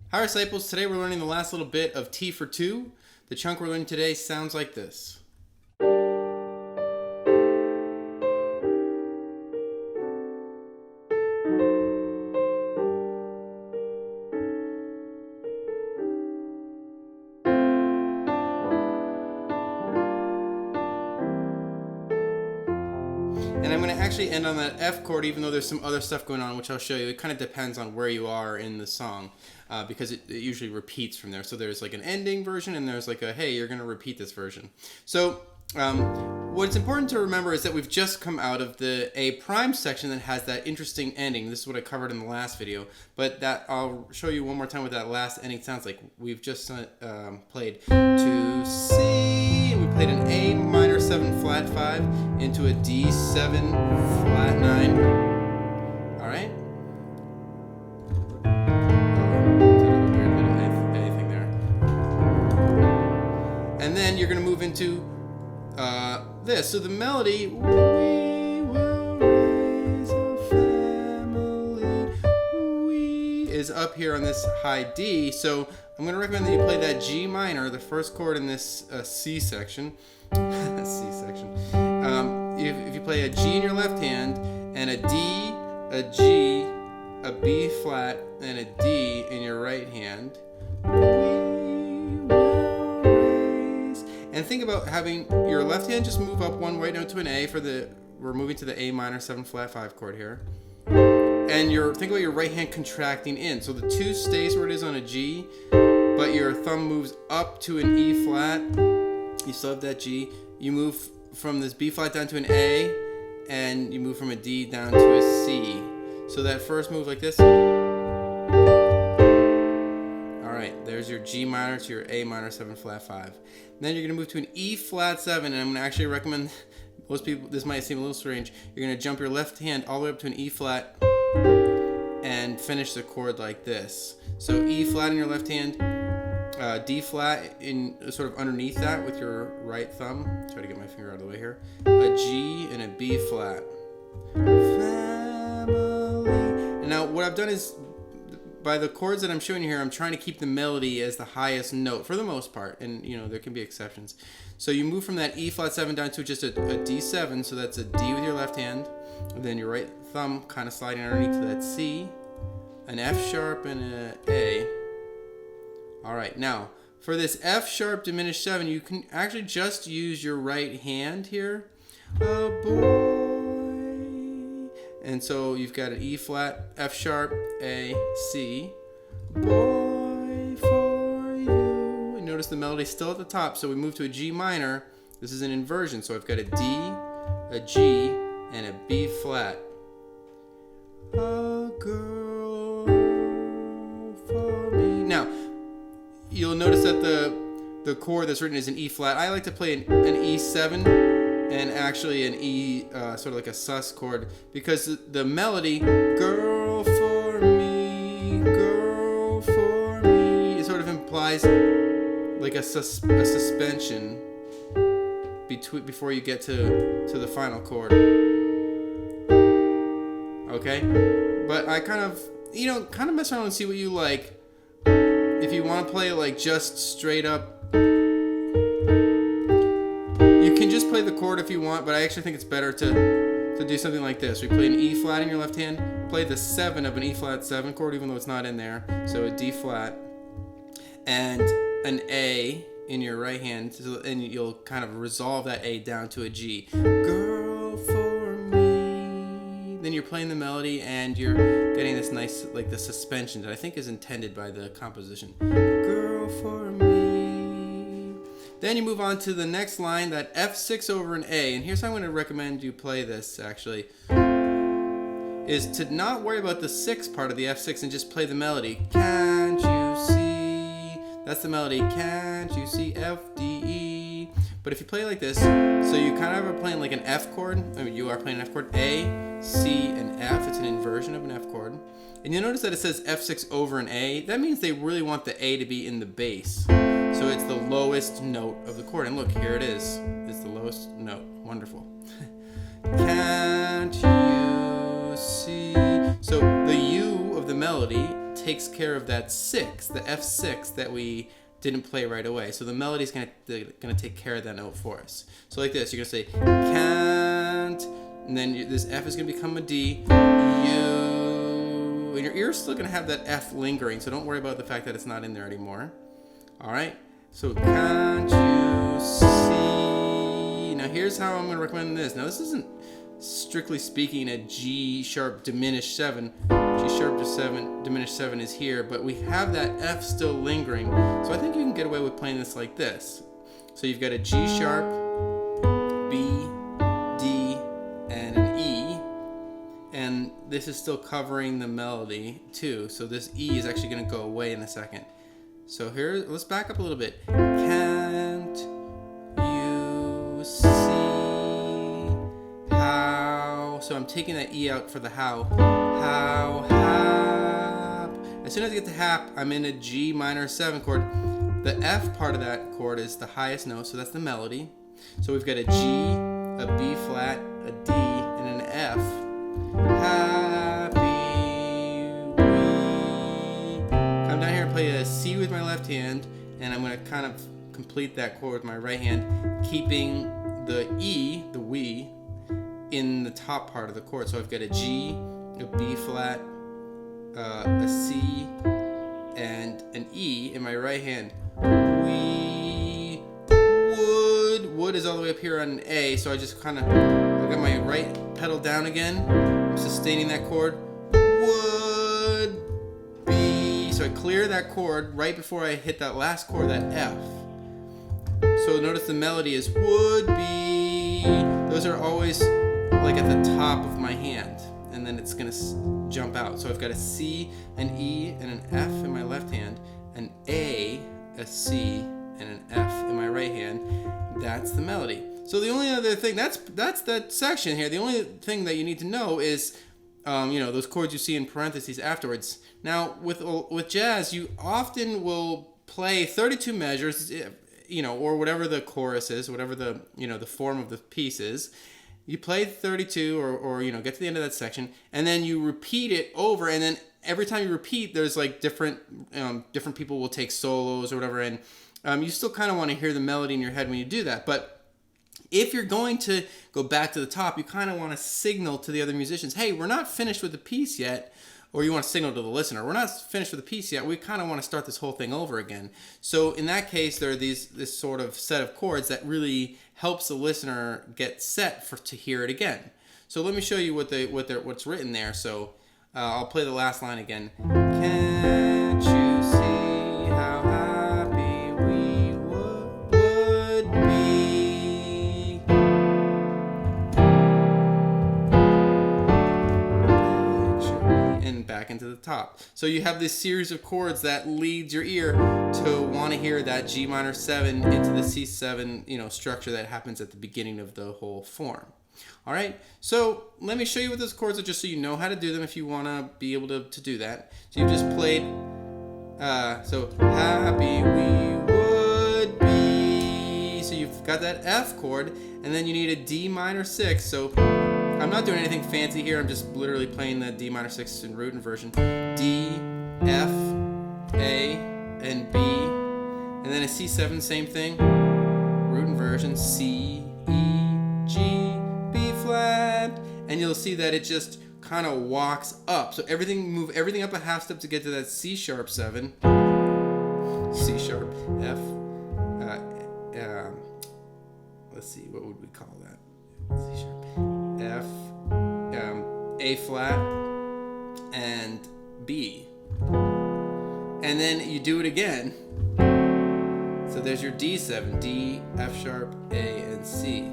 Hi Disciples, today we're learning the last little bit of T for 2. The chunk we're learning today sounds like this. And I'm going to actually end on that F chord, even though there's some other stuff going on, which I'll show you. It kind of depends on where you are in the song, because it usually repeats from there. So there's like an ending version, and there's like a, hey, you're going to repeat this version. So what's important to remember is that we've just come out of the A prime section that has that interesting ending. This is what I covered in the last video, but that I'll show you one more time what that last ending sounds like. We've just played to C, and we played an A minor 7 flat 5 into a D7 flat 9. All right. Anything there. And then you're going to move into this. So the melody, we will raise a family, we, is up here on this high D. So I'm going to recommend that you play that G minor, the first chord in this C section. C section. If you play a G in your left hand and a D, a G, a B flat, and a D in your right hand, and think about having your left hand just move up one white note to an A for the, we're moving to the A minor 7 flat 5 chord here. And think about your right hand contracting in. So the 2 stays where it is on a G, but your thumb moves up to an E flat. You still have that G. You move from this B flat down to an A, and you move from a D down to a C. So that first move like this. Alright, there's your G minor to your A minor 7 flat 5. Then you're going to move to an E flat 7, and I'm going to actually recommend, most people, this might seem a little strange, you're going to jump your left hand all the way up to an E flat and finish the chord like this. So E flat in your left hand, D flat in sort of underneath that with your right thumb. Try to get my finger out of the way here. A G and a B flat. Family. And now what I've done is, by the chords that I'm showing you here, I'm trying to keep the melody as the highest note for the most part, and you know there can be exceptions. So you move from that E flat 7 down to just a D7, so that's a D with your left hand, and then your right thumb kind of sliding underneath to that C, an F sharp, and an A. Alright, now for this F sharp diminished 7, you can actually just use your right hand here. A boy. And so you've got an E flat, F sharp, A, C. Boy for you. And notice the melody's still at the top, so we move to a G minor. This is an inversion, so I've got a D, a G, and a B flat. A girl for me. Now, you'll notice that the chord that's written is an E flat. I like to play an E7 and actually an E, sort of like a sus chord, because the melody, girl for me, it sort of implies like a suspension before you get to the final chord. Okay? But I kind of mess around and see what you like. If you want to play like just straight up, you can just play the chord if you want, but I actually think it's better to do something like this. We play an E flat in your left hand, play the 7 of an E flat 7 chord, even though it's not in there, so a D flat, and an A in your right hand, and you'll kind of resolve that A down to a G. Girl for me. Then you're playing the melody, and you're getting this nice, like the suspension that I think is intended by the composition. Girl for me. Then you move on to the next line, that F6 over an A. And here's how I'm going to recommend you play this, actually, is to not worry about the 6 part of the F6 and just play the melody. Can't you see? That's the melody. Can't you see? F, D, E. But if you play like this, so you kind of are playing like an F chord. I mean, you are playing an F chord. A, C, and F. It's an inversion of an F chord. And you'll notice that it says F6 over an A. That means they really want the A to be in the bass. So it's the lowest note of the chord. And look, here it is. It's the lowest note. Wonderful. Can't you see? So the U of the melody takes care of that 6, the F6 that we didn't play right away. So the melody's gonna take care of that note for us. So like this, you're gonna say can't, and then this F is gonna become a D. And your ear's still gonna have that F lingering, so don't worry about the fact that it's not in there anymore. All right. So can't you see? Now here's how I'm gonna recommend this. Now this isn't strictly speaking a G sharp diminished 7. G sharp to 7 diminished 7 is here, but we have that F still lingering. So I think you can get away with playing this like this. So you've got a G sharp, B, D, and an E, and this is still covering the melody too. So this E is actually going to go away in a second. So here, let's back up a little bit. Can't you see how? So I'm taking that E out for the how. How, hap. As soon as I get to hap, I'm in a G minor 7 chord. The F part of that chord is the highest note, so that's the melody. So we've got a G, a B flat, a D, and an F. Happy we. Come down here and play a C with my left hand, and I'm going to kind of complete that chord with my right hand, keeping the E, the we, in the top part of the chord. So I've got a G, a B flat, a C, and an E in my right hand. We would. Would is all the way up here on an A, so I just kind of, I got my right pedal down again. I'm sustaining that chord. Would be. So I clear that chord right before I hit that last chord, that F. So notice the melody is would be. Those are always like at the top of my hand, and then it's gonna jump out. So I've got a C, an E, and an F in my left hand, an A, a C, and an F in my right hand. That's the melody. So the only other thing, that's that section here. The only thing that you need to know is, those chords you see in parentheses afterwards. Now with jazz, you often will play 32 measures, or whatever the chorus is, whatever the the form of the piece is. You play 32 or get to the end of that section, and then you repeat it over, and then every time you repeat, there's like different people will take solos or whatever, and you still kind of want to hear the melody in your head when you do that. But if you're going to go back to the top, you kind of want to signal to the other musicians, hey, we're not finished with the piece yet. Or you want to signal to the listener, we're not finished with the piece yet. We kind of want to start this whole thing over again. So in that case, there are this sort of set of chords that really helps the listener get set to hear it again. So let me show you what's written there. So I'll play the last line again. Can't you see how happy we would be? And back into the top. So you have this series of chords that leads your ear to want to hear that G minor 7 into the C7, structure that happens at the beginning of the whole form. All right, so let me show you what those chords are, just so you know how to do them if you want to be able to do that. So you've just played, so happy we would be. So you've got that F chord, and then you need a D minor 6. So I'm not doing anything fancy here. I'm just literally playing the D minor 6 in root inversion. D, F, A, and B. And then a C7, same thing. Root inversion, C, E, G, B flat. And you'll see that it just kind of walks up. So move everything up a half step to get to that C sharp 7. C sharp, F. Let's see, what would we call that? C sharp. F, A flat, and B. And then you do it again. So there's your D7, D, F sharp, A, and C.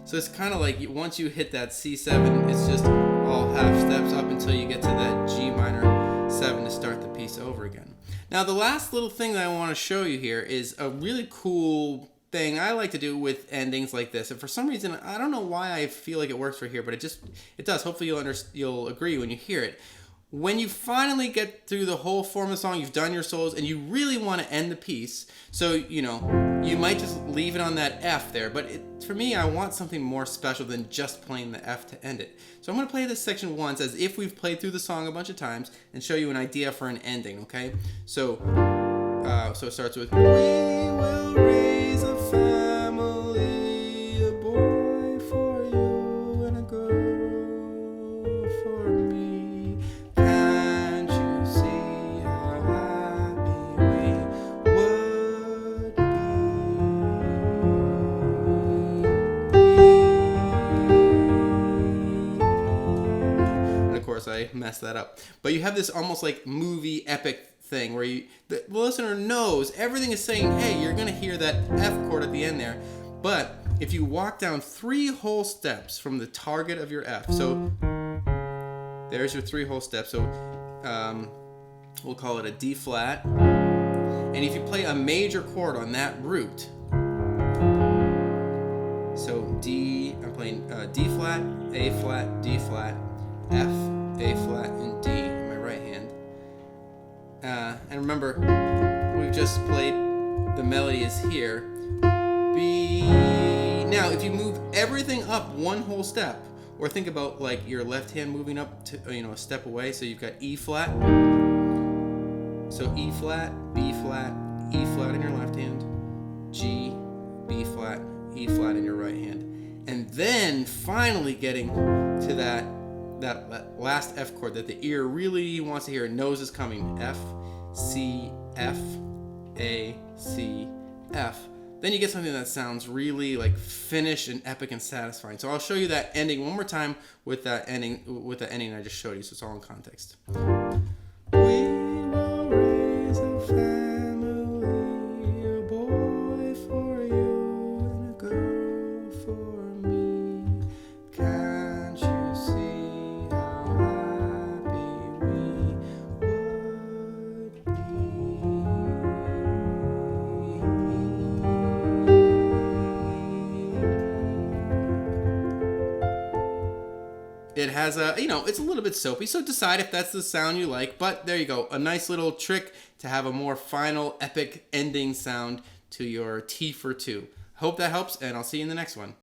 So it's kind of like once you hit that C7, it's just all half steps up until you get to that G minor 7 to start the piece over again. Now the last little thing that I want to show you here is a really cool thing I like to do with endings like this, and for some reason I don't know why I feel like it works for here, but it does. Hopefully you'll agree when you hear it. when you finally get through the whole form of the song, you've done your solos, and you really want to end the piece, so, you might just leave it on that F there, but for me, I want something more special than just playing the F to end it. So I'm going to play this section once as if we've played through the song a bunch of times and show you an idea for an ending, okay? So it starts with, "We will raise a family, a boy for you and a girl for me. Can't you see how happy we would be?" And of course, I messed that up. But you have this almost like movie epic thing where the listener knows everything is saying, hey, you're going to hear that F chord at the end there. But if you walk down 3 whole steps from the target of your F, so there's your 3 whole steps. So we'll call it a D flat. And if you play a major chord on that root, so I'm playing D flat, A flat, D flat, F, A flat, and D in my right hand. And remember, we've just played, the melody is here. B. Now, if you move everything up 1 whole step, or think about like your left hand moving up to, a step away, so you've got E flat. So E flat, B flat, E flat in your left hand, G, B flat, E flat in your right hand. And then finally getting to that last F chord that the ear really wants to hear and knows is coming. F, C, F, A, C, F. Then you get something that sounds really like finished and epic and satisfying. So I'll show you that ending one more time with that ending I just showed you, so it's all in context. We will raise a family, a boy for you and a girl for me. Can't you see how happy we would be? It has it's a little bit soapy, so decide if that's the sound you like, but there you go. A nice little trick to have a more final, epic ending sound to your T for 2. Hope that helps, and I'll see you in the next one.